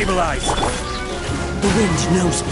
Stabilize! The wind knows me.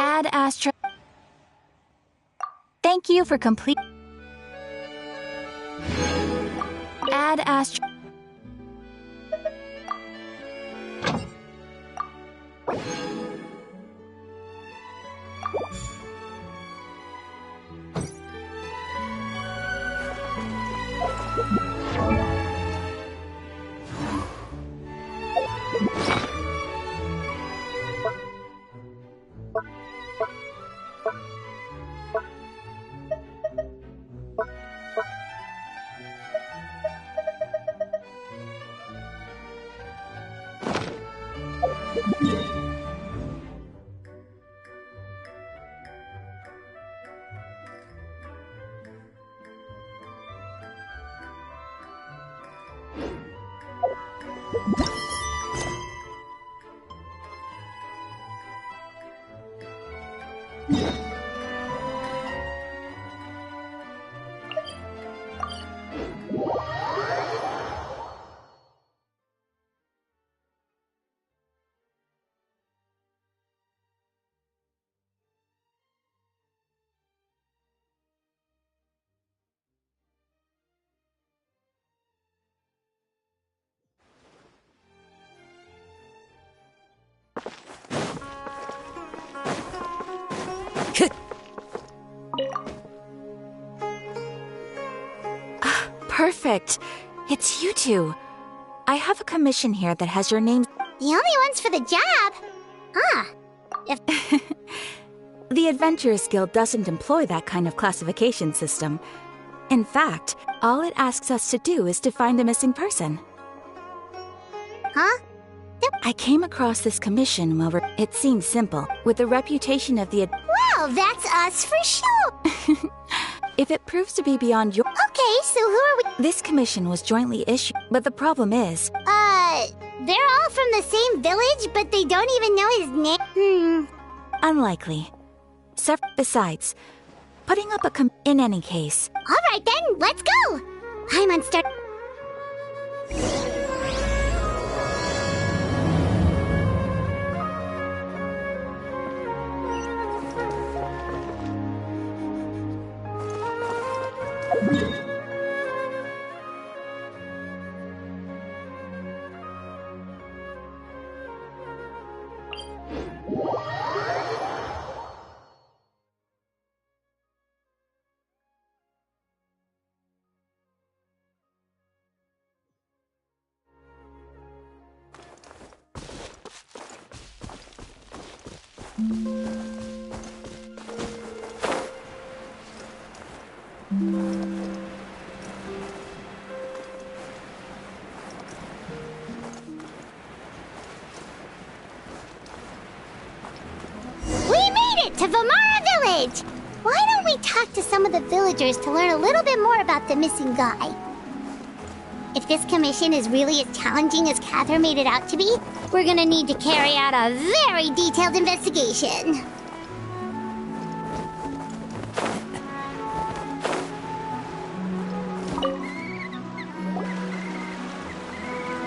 Add Astra. Thank you for complete. Add Astra. Perfect. It's you two. I have a commission here that has your names. The only ones for the job? Huh. The Adventurers Guild doesn't employ that kind of classification system. In fact, all it asks us to do is to find a missing person. Huh? I came across this commission while it seems simple. With the reputation of the Well, that's us for sure. If it proves to be beyond your... Okay, so who are we? This commission was jointly issued, but the problem is... They're all from the same village, but they don't even know his name? Unlikely. Besides, putting up a in any case... Alright then, let's go! I'm on start... to Vamara Village! Why don't we talk to some of the villagers to learn a little bit more about the missing guy? If this commission is really as challenging as Catherine made it out to be, we're gonna need to carry out a very detailed investigation.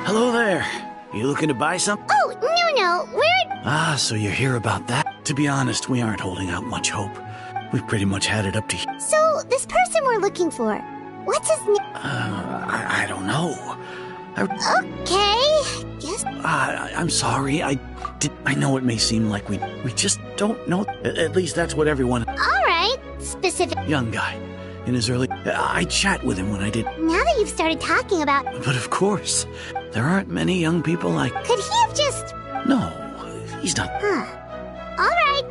Hello there. You looking to buy something? Oh, no, we're... Ah, so you're here about that? To be honest, we aren't holding out much hope. We've pretty much had it up to here. So, this person we're looking for, what's his name? I don't know. Okay, guess... I'm sorry, I know it may seem like we just don't know. At least that's what everyone... Alright, specific... Young guy. In his early... I chat with him when I did... Now that you've started talking about... But of course, there aren't many young people like... Could he have just... No, he's not... Huh. Alright.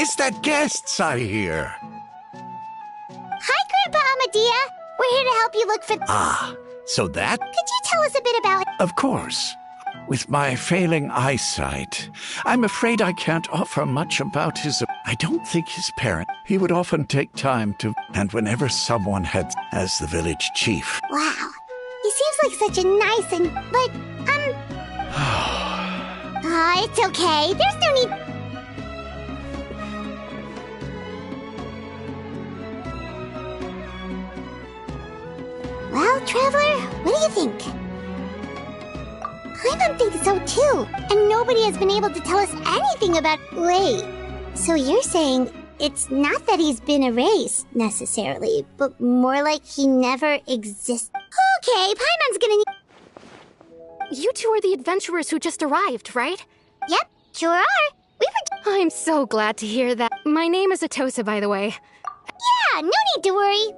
It's that guests I hear. Hi, Grandpa Amadea. We're here to help you look for... Ah, so that? Could you tell us a bit about... Of course. With my failing eyesight, I'm afraid I can't offer much about his... I don't think his parent... He would often take time to... And whenever someone had... As the village chief... Wow. He seems like such a nice and... But, it's okay. There's no need... Well, Traveler, what do you think? I don't think so, too. And nobody has been able to tell us anything about... Wait, so you're saying it's not that he's been erased, necessarily, but more like he never existed? Okay, Paimon's gonna need... You two are the adventurers who just arrived, right? Yep, sure are. We were... I'm so glad to hear that. My name is Atosa, by the way. Yeah, no need to worry.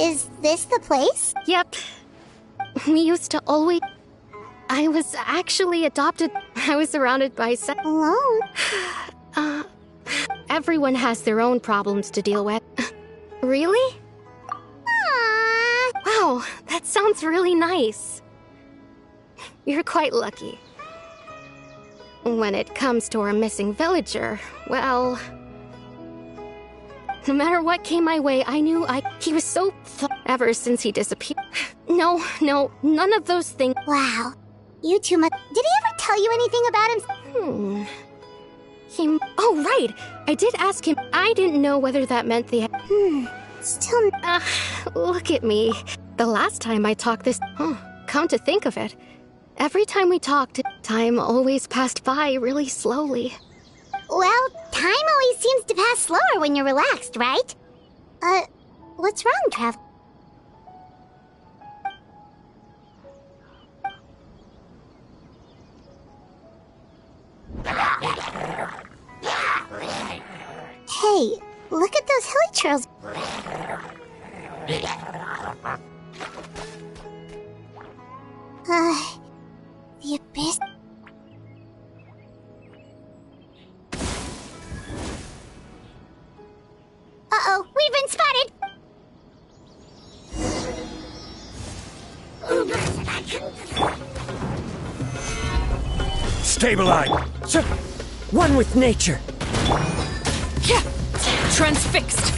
Is this the place? Yep. We used to always... I was actually adopted. I was surrounded by... Alone? Everyone has their own problems to deal with. Really? Aww. Wow, that sounds really nice. You're quite lucky. When it comes to our missing villager, well... No matter what came my way, I knew he was so ever since he disappeared. No, none of those things. Wow. You two must... Did he ever tell you anything about him? Oh, right. I did ask him. I didn't know whether that meant they had... Still... Look at me. The last time I talked this... come to think of it. Every time we talked, time always passed by really slowly. Well, time always seems to pass slower when you're relaxed, right? What's wrong, Trav? Hey, look at those hilly trails. The abyss... Uh-oh, we've been spotted! Stabilize! Sir, one with nature. Transfixed.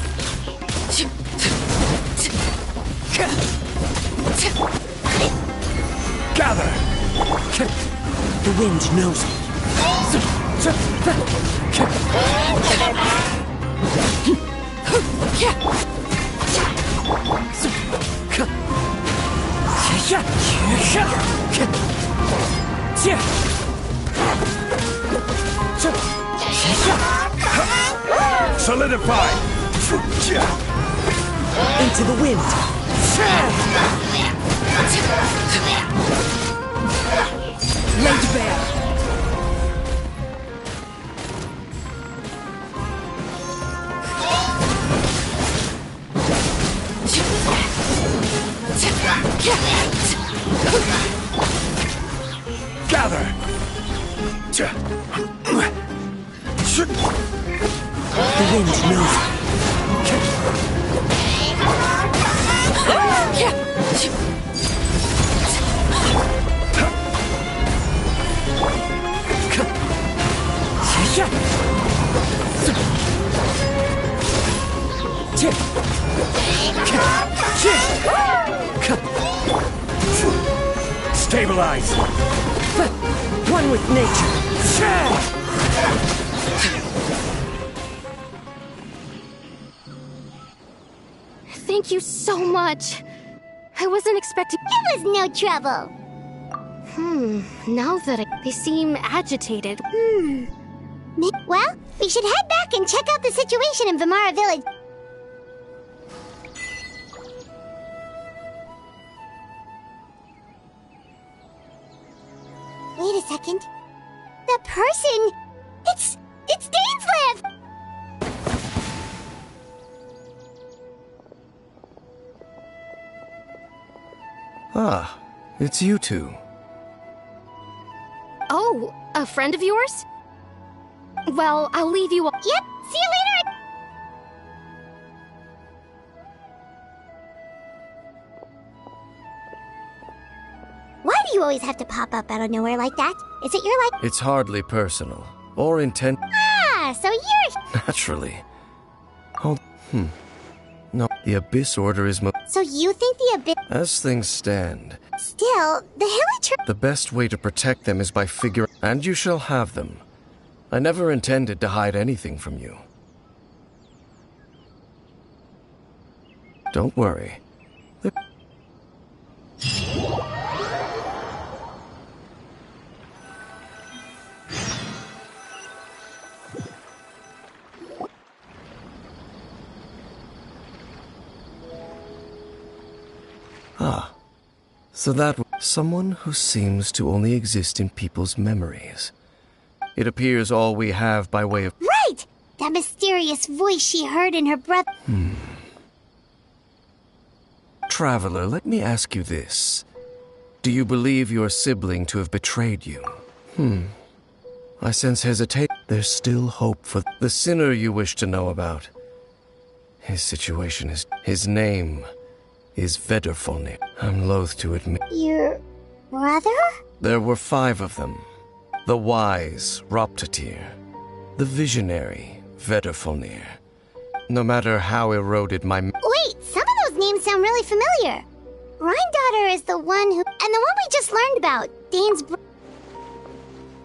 Gather! The wind knows me. Solidify! Into the wind. Laid bare. Gather! The wind knows me. Stabilize! One with nature. Thank you so much. I wasn't expecting. It was no trouble. Now that they seem agitated. Well, we should head back and check out the situation in Vimara Village. Wait a second. The person... It's Dainslev! Ah, it's you two. Oh, a friend of yours? Well, I'll leave you. Yep, see you later! Why do you always have to pop up out of nowhere like that? Is it your It's hardly personal or intent. Ah, so you're... Naturally. Hold. No, the Abyss Order is So you think the Abyss... As things stand, Still, the Hilly the best way to protect them is by figuring. And you shall have them. I never intended to hide anything from you. Don't worry. Ah, so that someone who seems to only exist in people's memories. It appears all we have by way of... Right! That mysterious voice she heard in her brother... Traveler, let me ask you this. Do you believe your sibling to have betrayed you? I sense hesitation. There's still hope for the sinner you wish to know about. His situation is... His name is Vederfolnir. I'm loath to admit... Your... brother? There were 5 of them. The wise, Roptatir. The visionary, Vederfolnir. No matter how eroded my... Wait, some of those names sound really familiar. Rhymedaughter is the one who... And the one we just learned about, Dane's...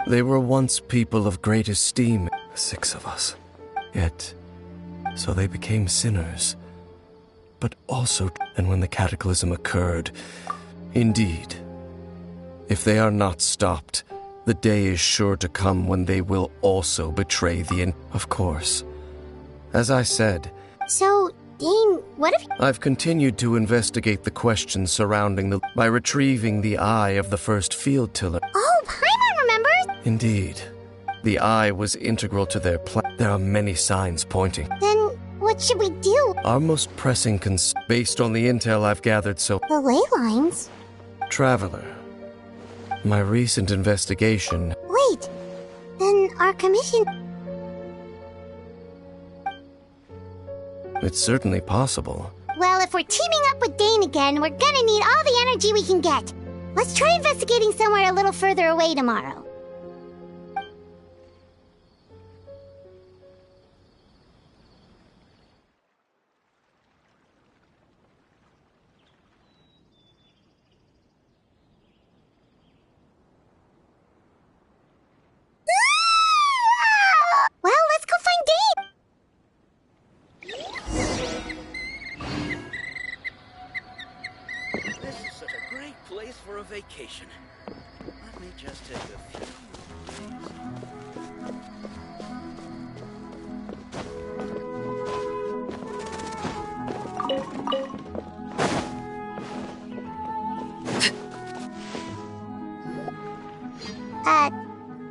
They were once people of great esteem, 6 of us. Yet, so they became sinners. But also, and when the cataclysm occurred, indeed, if they are not stopped, the day is sure to come when they will also betray the... Of course. As I said... So, Dane, what if... I've continued to investigate the questions surrounding the... by retrieving the eye of the first field tiller. Oh, Paimon remembers! Indeed. The eye was integral to their plan. There are many signs pointing. Then, what should we do? Our most pressing based on the intel I've gathered so... The ley lines? Traveler. My recent investigation... Wait, then our commission... It's certainly possible. Well, if we're teaming up with Dane again, we're gonna need all the energy we can get. Let's try investigating somewhere a little further away tomorrow. nice for a vacation. Let me just take a few.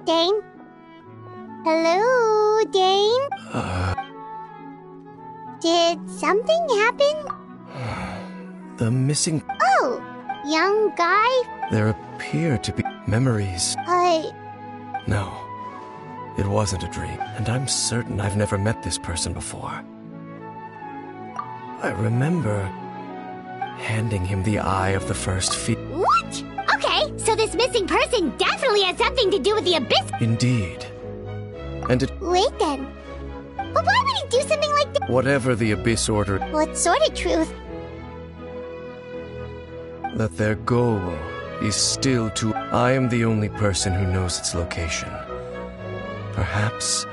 Dane? Hello, Dane? Did something happen? The missing... Oh, young guy? There appear to be memories. No, it wasn't a dream, and I'm certain I've never met this person before. I remember handing him the eye of the first feat. What? Okay, so this missing person definitely has something to do with the Abyss. Indeed. And it... Wait then. But why would he do something like that? Whatever the Abyss order... What sort of truth? That their goal is still to... I am the only person who knows its location. Perhaps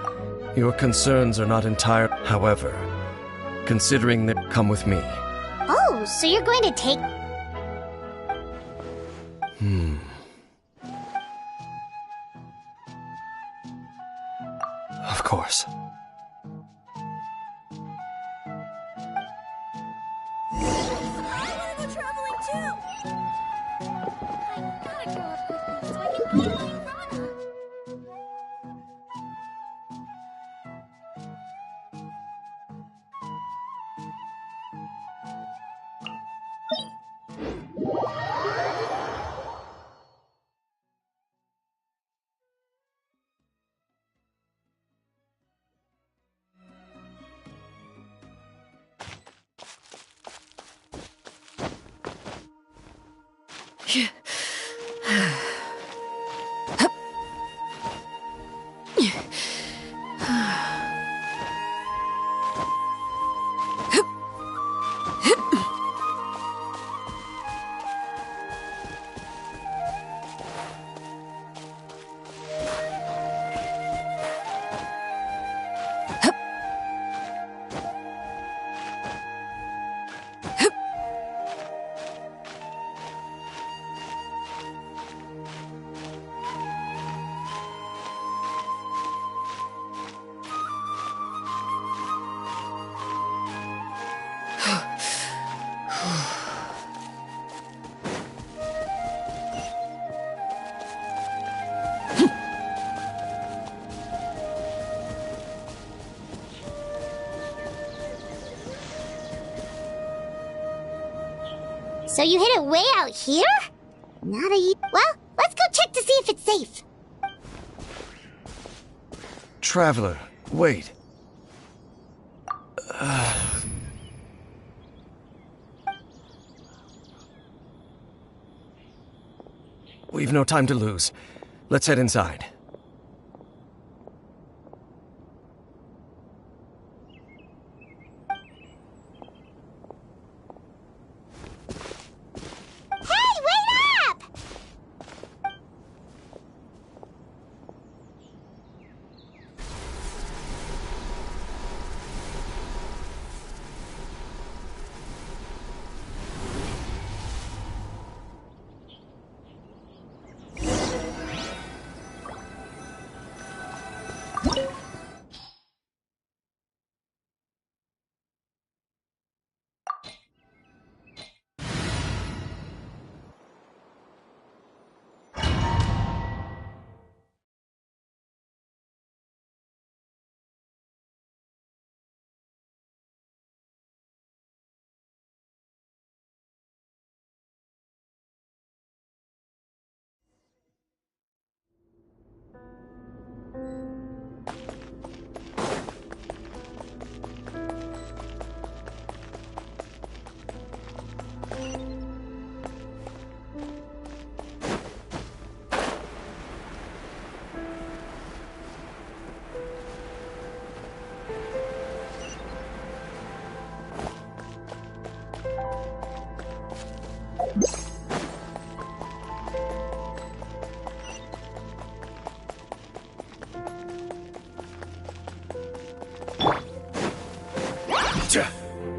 your concerns are not entire. However, considering that... Come with me. Oh, so you're going to take... Of course. So you hid it way out here? Not a... Well, let's go check to see if it's safe. Traveler, wait. We've no time to lose. Let's head inside.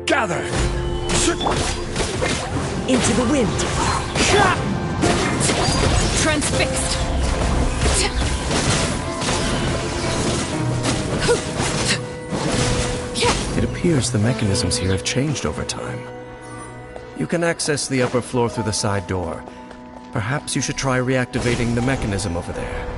Gather! Into the wind. Transfixed. It appears the mechanisms here have changed over time. You can access the upper floor through the side door. Perhaps you should try reactivating the mechanism over there.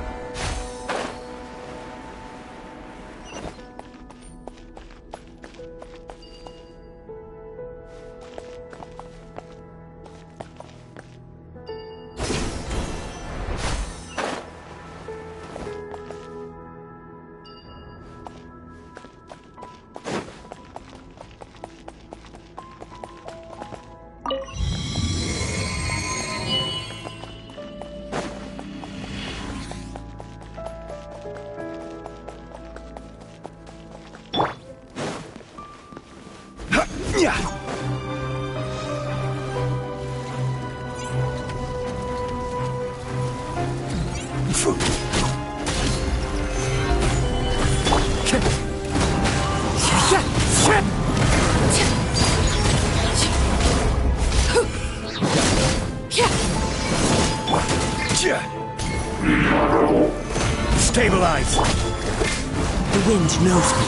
Stabilize! The wind knows me.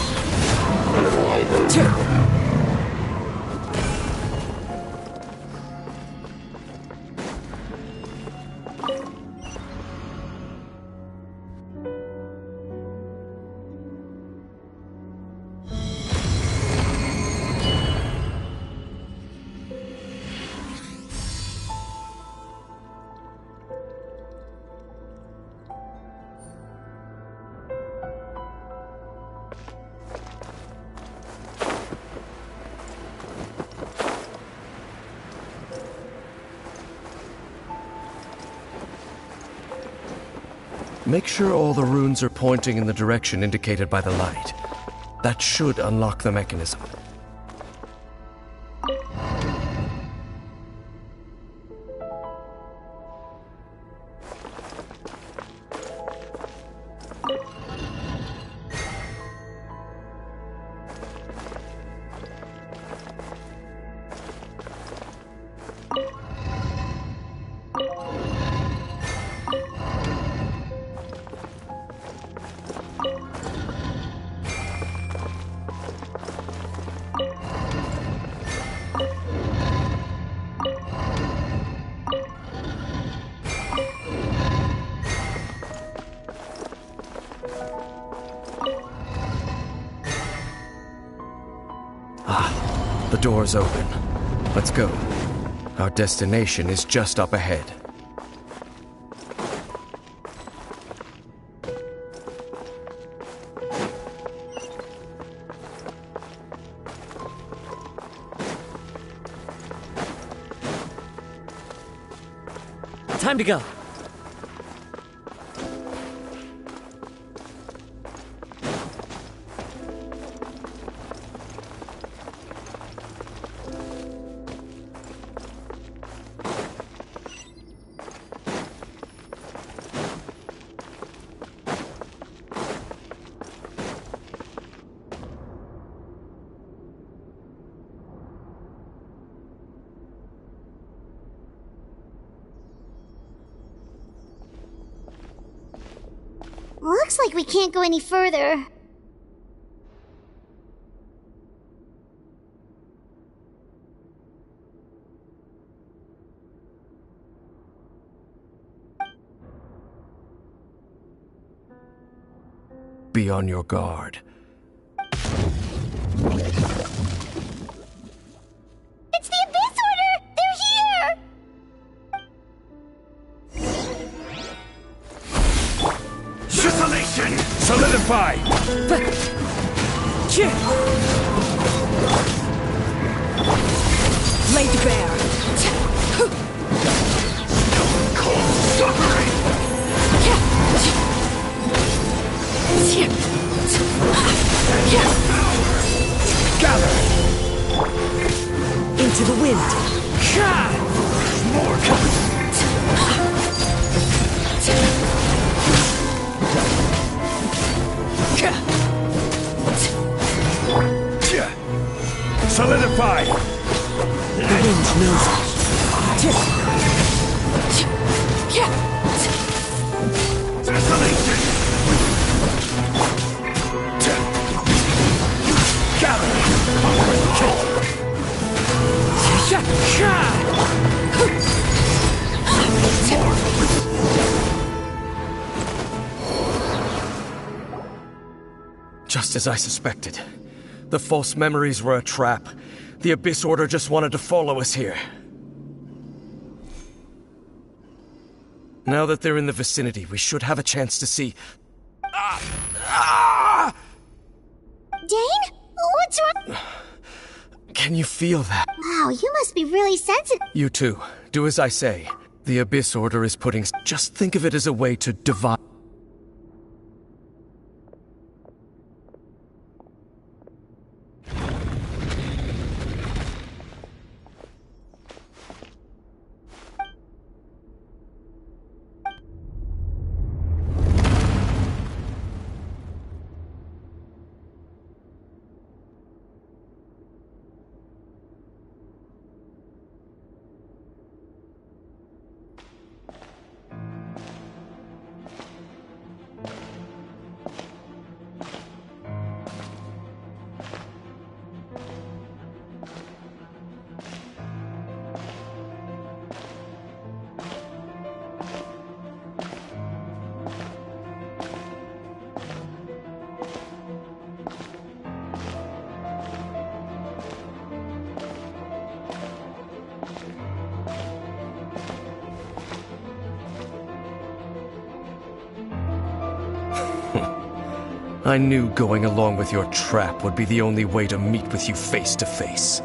Make sure all the runes are pointing in the direction indicated by the light. That should unlock the mechanism. The door's open. Let's go. Our destination is just up ahead. Time to go. Looks like we can't go any further. Be on your guard. It's the Abyss Order! They're here! Scintillation! Solidify! Laid bare. Stone cold suffering! Gather! Into the wind. More coming! Solidify! The wind knows it. Detonation! Gather! Just as I suspected. The false memories were a trap. The Abyss Order just wanted to follow us here. Now that they're in the vicinity, we should have a chance to see... Dane? What's wrong? Can you feel that? Wow, you must be really sensitive. You too. Do as I say. The Abyss Order is putting... Just think of it as a way to divide... I knew going along with your trap would be the only way to meet with you face to face.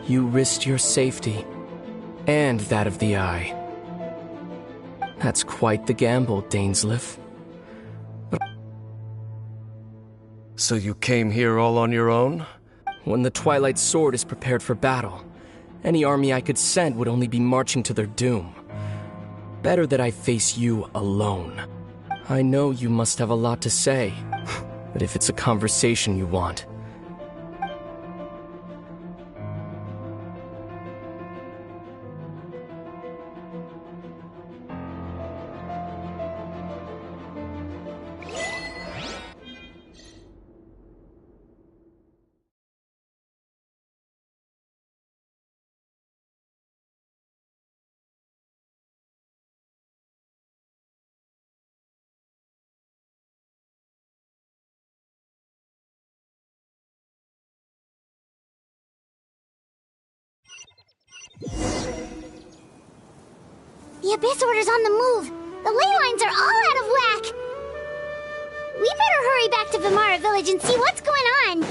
You risked your safety, and that of the Eye. That's quite the gamble, Dainsleif. So you came here all on your own? When the Twilight Sword is prepared for battle, any army I could send would only be marching to their doom. Better that I face you alone. I know you must have a lot to say, but if it's a conversation you want... The Abyss Order's on the move. The ley lines are all out of whack. We better hurry back to Vimara Village and see what's going on.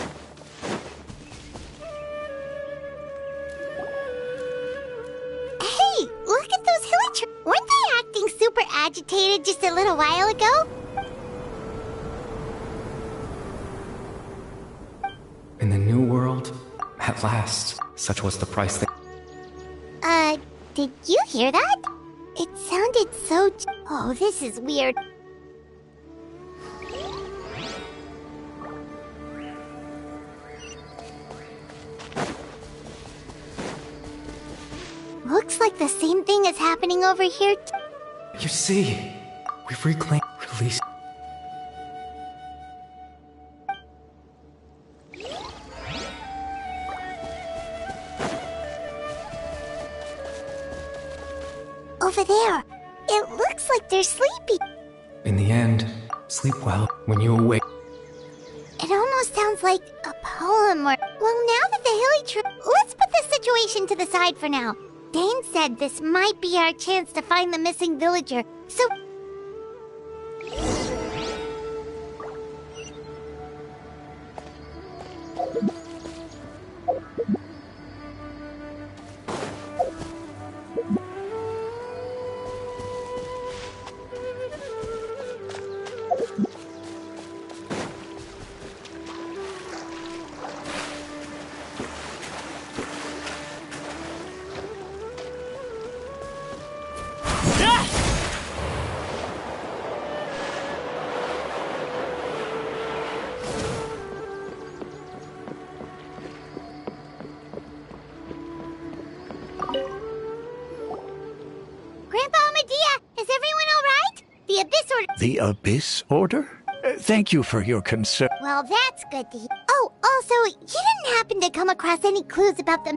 Hey, look at those hilly weren't they acting super agitated just a little while ago? In the new world, at last, such was the price they... Did you hear that? It sounded so... Oh, this is weird. Looks like the same thing is happening over here. You see, we've reclaimed... released... Over there. It looks like they're sleepy. In the end, sleep well when you awake. It almost sounds like a poem or... Well, now that the hilly trip... Let's put this situation to the side for now. Dane said this might be our chance to find the missing villager, so... The Abyss Order? Thank you for your concern. Well, that's good to hear. Oh, also, you didn't happen to come across any clues about the...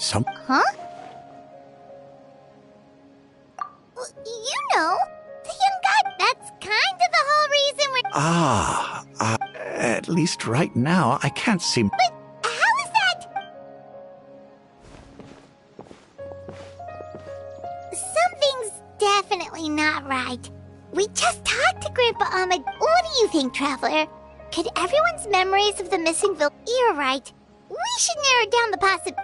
Huh? Well, you know, the young guy. That's kind of the whole reason we're... At least right now, I can't seem... But how is that? Something's definitely not right. We just talked to Grandpa Ahmed. What do you think, Traveler? Could everyone's memories of the missing village... You're right. We should narrow down the possibility.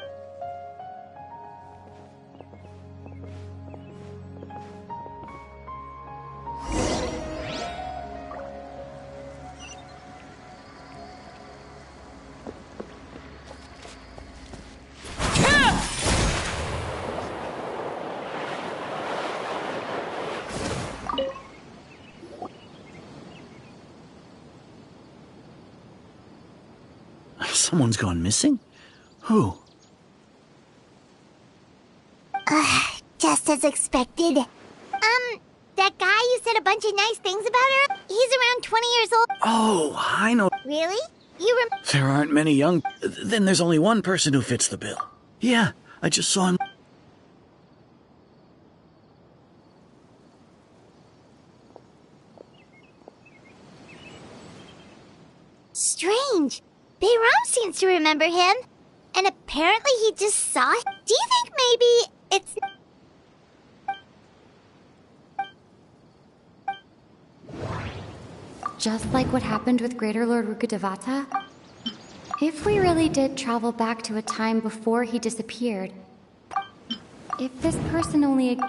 Someone's gone missing? Who? Just as expected. That guy you said a bunch of nice things about her? He's around 20 years old. Oh, I know. Really? You remember? There aren't many young... Then there's only one person who fits the bill. Yeah, I just saw him. Strange. Bayram seems to remember him. And apparently he just saw it. Do you think maybe it's... Just like what happened with Greater Lord Rukkhadevata? If we really did travel back to a time before he disappeared, if this person only...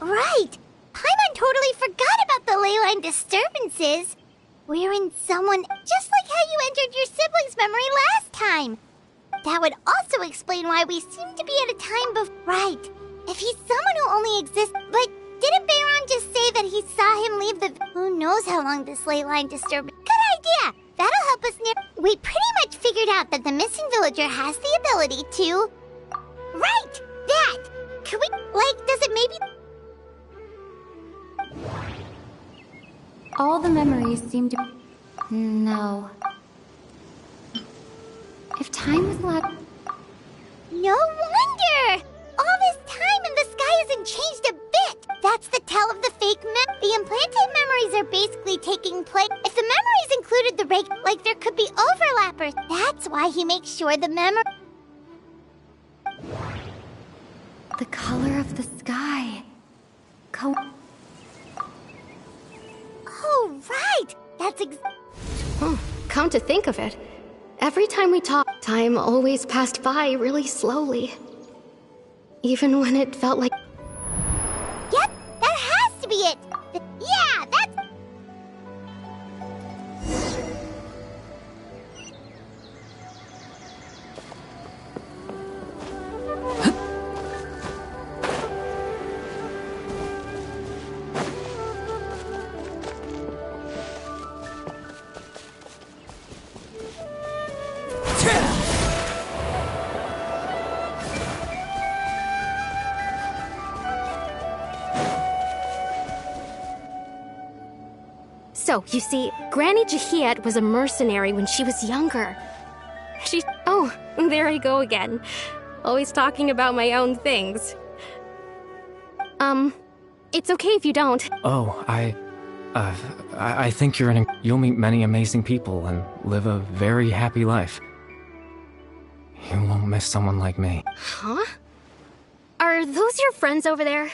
Right! Paimon totally forgot about the ley line disturbances. We're in someone... Just like how you entered your sibling's memory last time. That would also explain why we seem to be at a time before... Right. If he's someone who only exists... But didn't Bayron just say that he saw him leave the... Who knows how long this ley line disturbance... Good idea! That'll help us near... We pretty much figured out that the missing villager has the ability to... Right! That! Could we... Like, does it maybe... All the memories seem to... No. If time was allowed... No wonder! All this time and the sky hasn't changed a bit! That's the tell of the fake The implanted memories are basically taking place... If the memories included the like there could be overlappers. That's why he makes sure the memory... The color of the sky. Oh, right! That's Come to think of it, every time we talked, time always passed by really slowly. Even when it felt like... Yep, that has to be it! Yeah, that's... So, you see, Granny Jahiat was a mercenary when she was younger. Oh, there I go again. Always talking about my own things. It's okay if you don't. Oh, I think you'll meet many amazing people and live a very happy life. You won't miss someone like me. Huh? Are those your friends over there?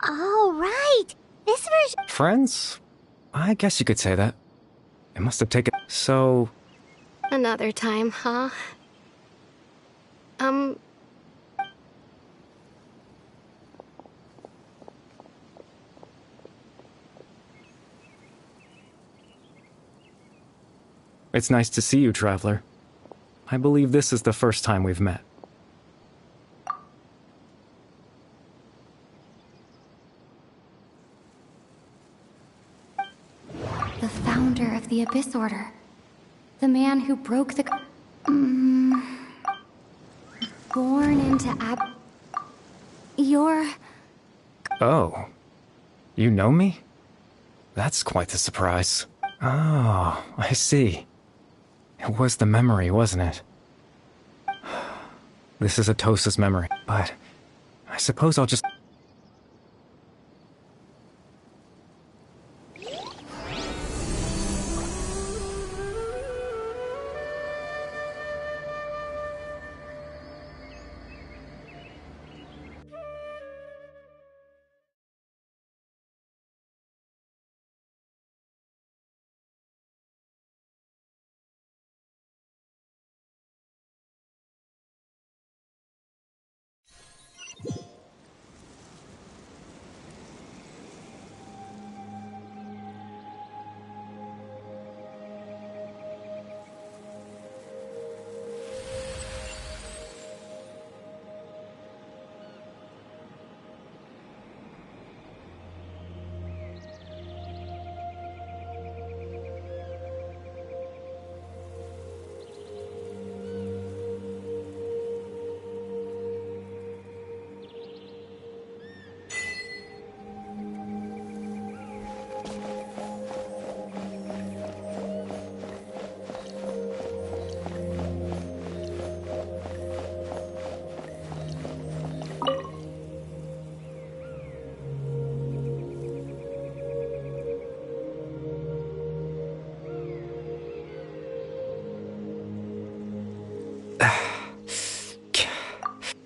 Oh, right! This version... Friends? I guess you could say that. It must have taken... So... Another time, huh? It's nice to see you, Traveler. I believe this is the first time we've met. The disorder. The man who broke the... Born into You're... Oh. You know me? That's quite the surprise. Oh, I see. It was the memory, wasn't it? This is Atosa's memory, but I suppose I'll just...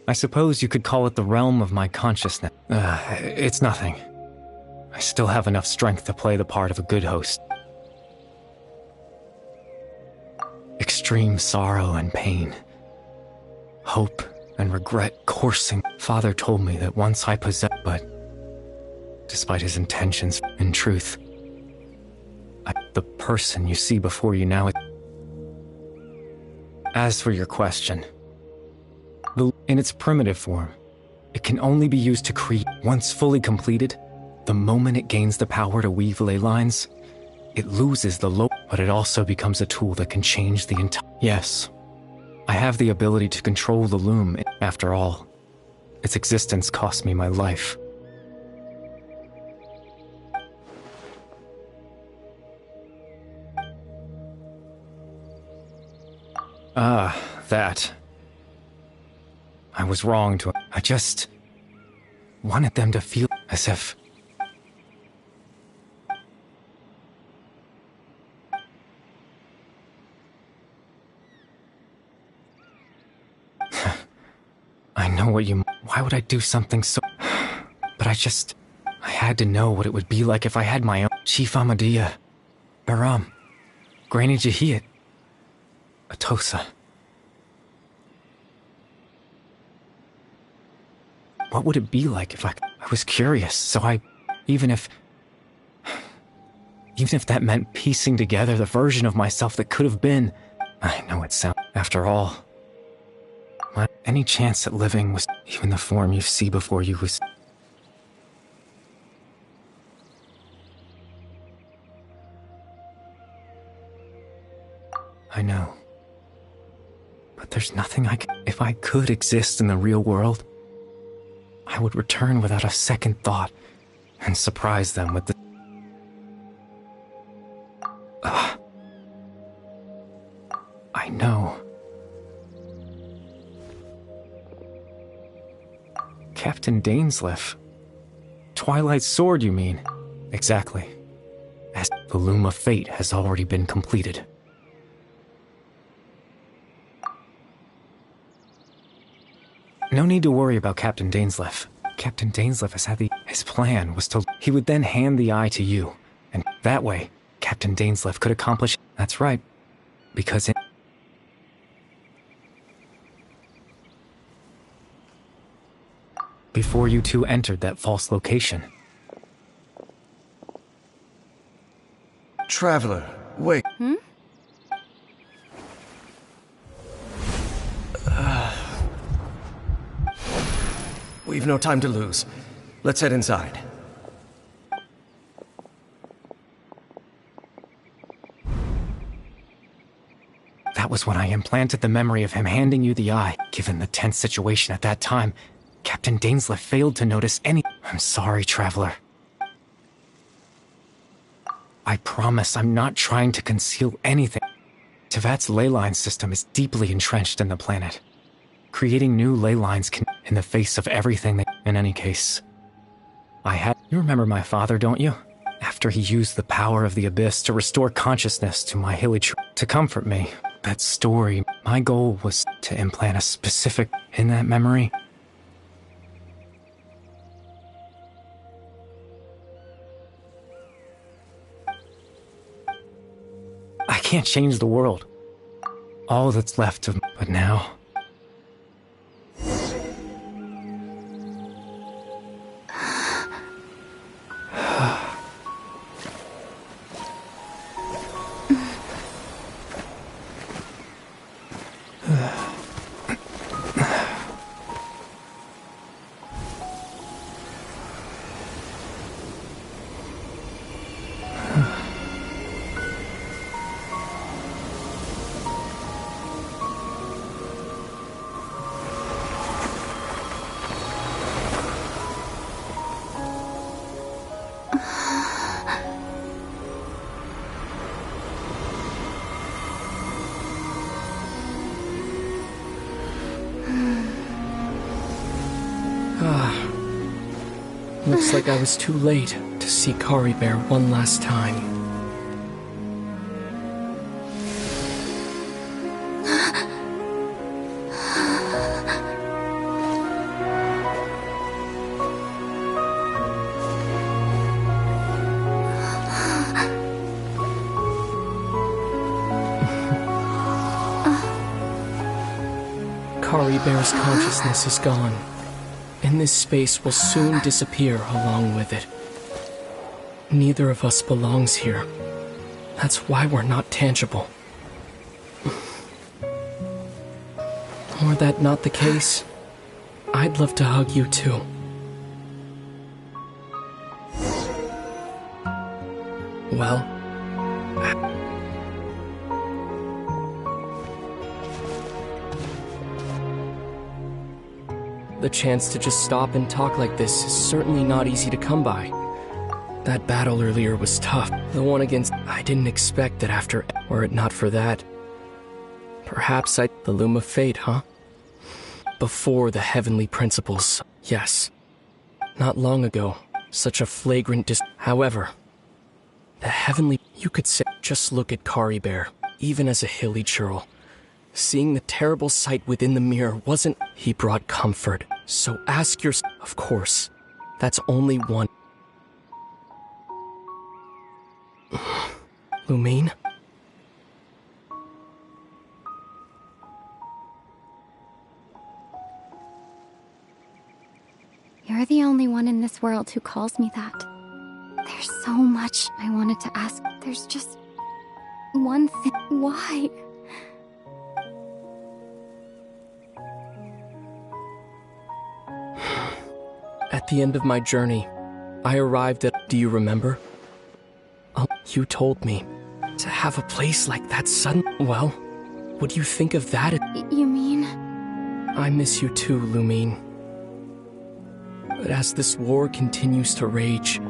I suppose you could call it the realm of my consciousness. It's nothing. I still have enough strength to play the part of a good host. Extreme sorrow and pain. Hope and regret coursing. Father told me that once I possessed, but despite his intentions, in truth, the person you see before you now. As for your question, in its primitive form, it can only be used to create. Once fully completed, the moment it gains the power to weave ley lines, it loses the but it also becomes a tool that can change the entire... Yes, I have the ability to control the loom. After all, its existence cost me my life. That. I was wrong to... I just wanted them to feel as if... I know what you... Why would I do something so... But I had to know what it would be like if I had my own... Chief Ahmadiyya, Baram, Granny Jahiyat, Atosa. What would it be like if I was curious, so even if that meant piecing together the version of myself that could have been, I know it sounds... After all, any chance at living was... Even the form you see before you was... I know. But there's nothing I can... If I could exist in the real world, I would return without a second thought and surprise them with the... I know. Captain Dainsleif. Twilight's sword, you mean? Exactly. As the loom of fate has already been completed. No need to worry about Captain Dainsleif. Captain Dainsleif has had his plan was to... He would then hand the eye to you, and that way, Captain Dainsleif could accomplish... That's right. Because before you two entered that false location. Traveler, wait. We've no time to lose. Let's head inside. That was when I implanted the memory of him handing you the eye. Given the tense situation at that time, Captain Dainsleif failed to notice any— I'm sorry, Traveler. I promise I'm not trying to conceal anything. Tevat's ley line system is deeply entrenched in the planet. Creating new ley lines can— in the face of everything that— In any case, You remember my father, don't you? After he used the power of the Abyss to restore consciousness to my hilly to comfort me. That story, my goal was to implant a specific— in that memory. I can't change the world. All that's left of— but now— Looks like I was too late to see Kari Bear one last time. Kari Bear's consciousness is gone, and this space will soon disappear along with it. Neither of us belongs here. That's why we're not tangible. Were that not the case, I'd love to hug you too. Well, the chance to just stop and talk like this is certainly not easy to come by. That battle earlier was tough. The one against— I didn't expect that after— were it not for that. Perhaps the loom of fate, huh? Before the heavenly principles, yes. Not long ago, such a flagrant However, the heavenly— you could say— just look at Kari Bear, even as a hilly churl. Seeing the terrible sight within the mirror wasn't— he brought comfort. So ask yourself— of course, that's only one— Lumine? You're the only one in this world who calls me that. There's so much I wanted to ask. There's just one thing. Why? At the end of my journey, I arrived at— do you remember? You told me to have a place like that well, what do you think of that? You mean? I miss you too, Lumine. But as this war continues to rage,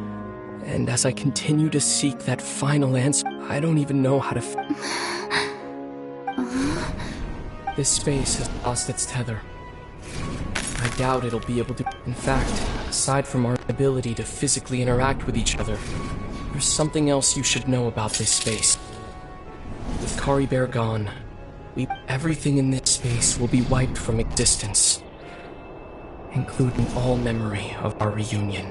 and as I continue to seek that final answer, I don't even know how to This space has lost its tether. I doubt it'll be able to— in fact, aside from our ability to physically interact with each other, there's something else you should know about this space. With Kari Bear gone, everything in this space will be wiped from existence, including all memory of our reunion.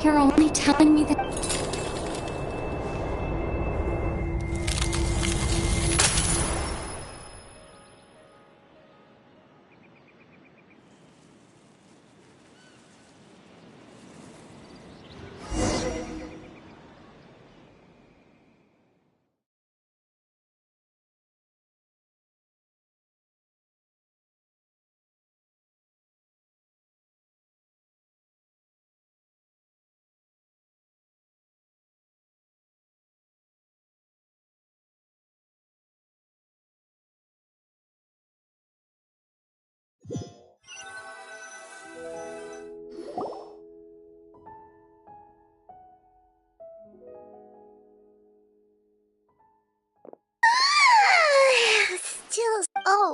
You're only telling me that—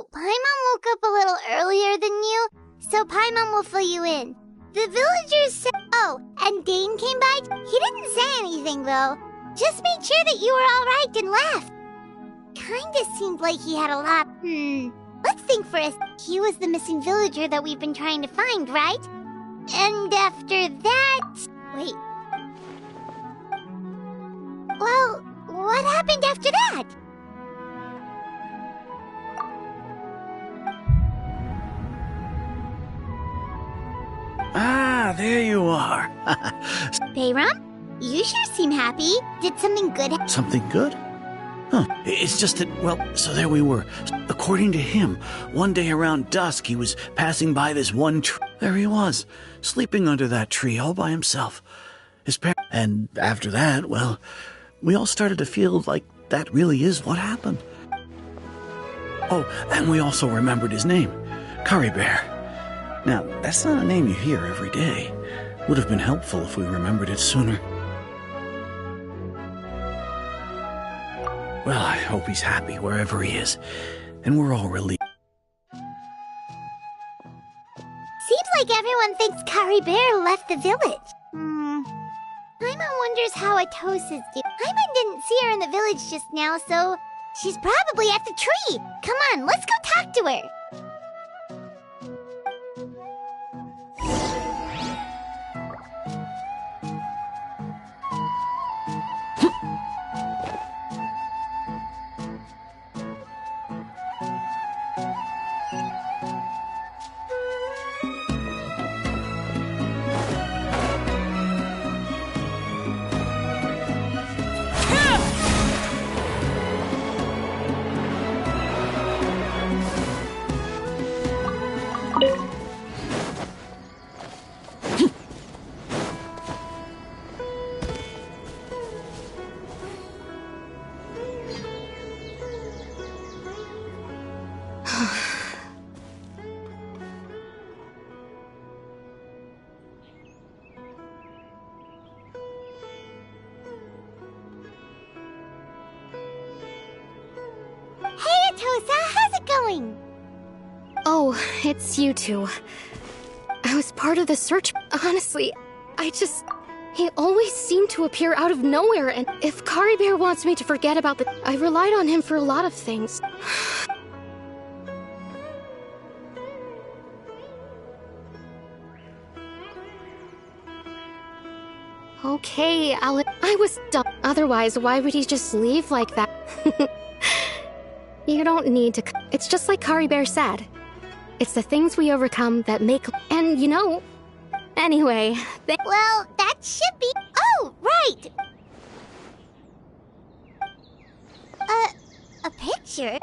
So, Paimon woke up a little earlier than you, so Paimon will fill you in. The villagers said... Oh, and Dane came by? He didn't say anything, though. Just made sure that you were alright and left. Kinda seemed like he had a lot... Let's think for a... He was the missing villager that we've been trying to find, right? And after that... Wait. Well, what happened after that? Ah, there you are. Bayram? You sure seem happy. Did something good happen? Something good? Huh. It's just that, well, so there we were. According to him, one day around dusk, he was passing by this one tree. There he was, sleeping under that tree all by himself. His parents... And after that, well, we all started to feel like that really is what happened. Oh, and we also remembered his name, Curry Bear. Now, that's not a name you hear every day. Would have been helpful if we remembered it sooner. Well, I hope he's happy wherever he is, and we're all relieved. Seems like everyone thinks Curry Bear left the village. Paimon wonders how Atosa's doing. Paimon didn't see her in the village just now, so she's probably at the tree. Come on, let's go talk to her. How's it going? Oh, it's you two. I was part of the search. Honestly, he always seemed to appear out of nowhere, and if Curry Bear wants me to forget about I relied on him for a lot of things. Okay, I was dumb. Otherwise, why would he just leave like that? You don't need to... It's just like Curry Bear said. It's the things we overcome that make... And, you know... Anyway... Well, that should be... Oh, right! A picture?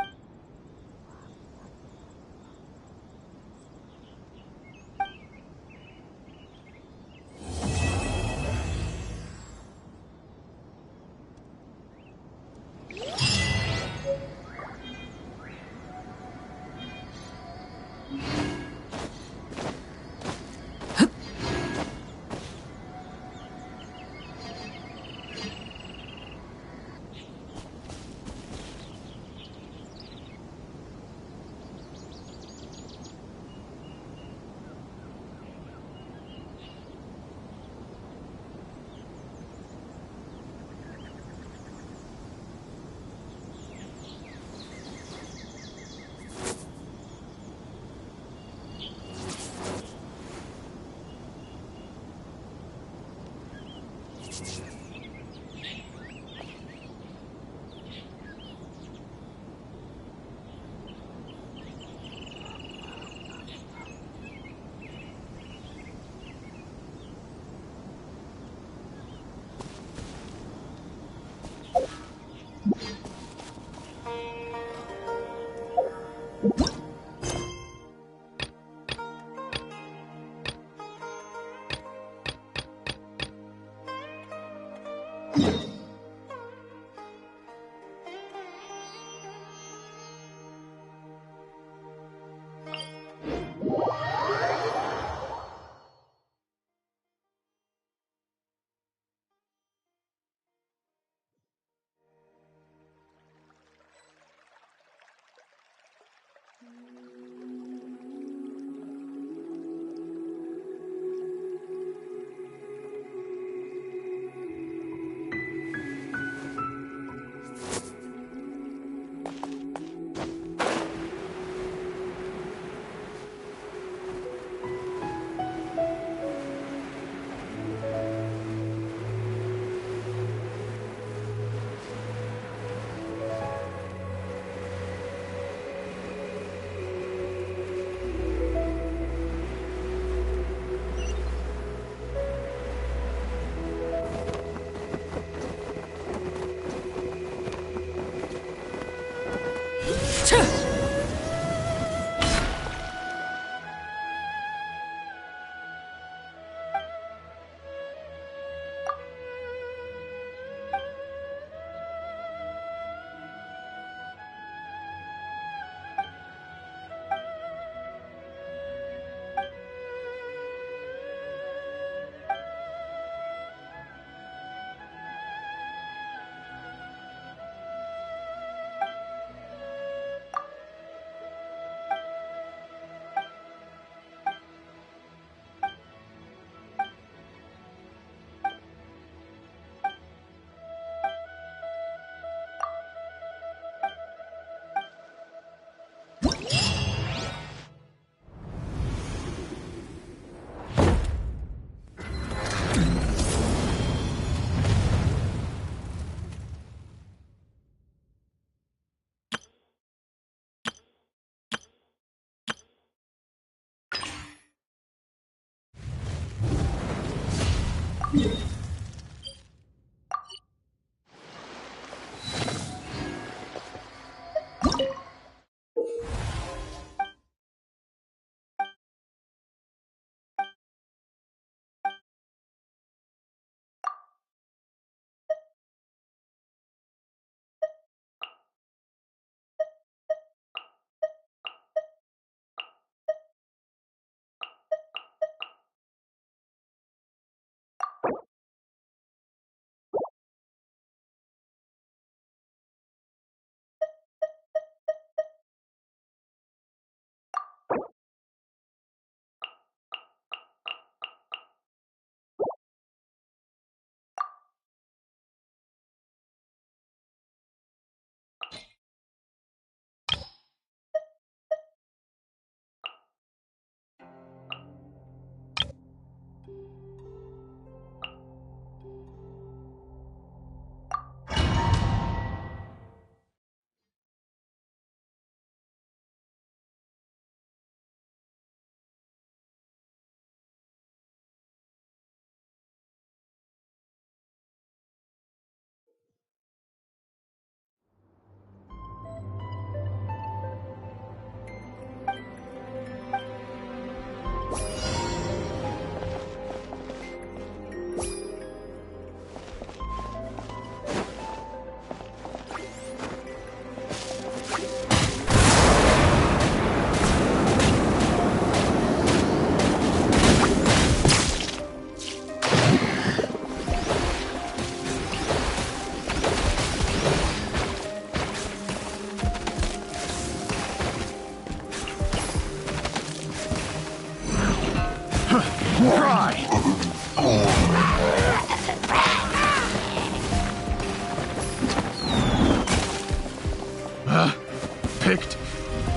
Picked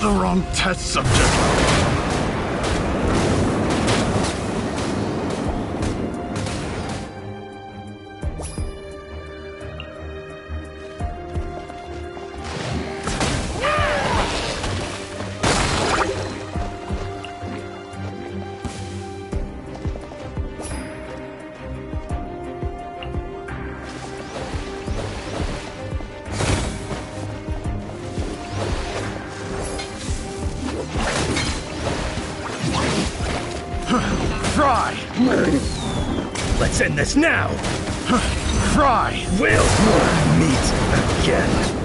the wrong test subject. Fry! Let's end this now! Fry! We'll meet again.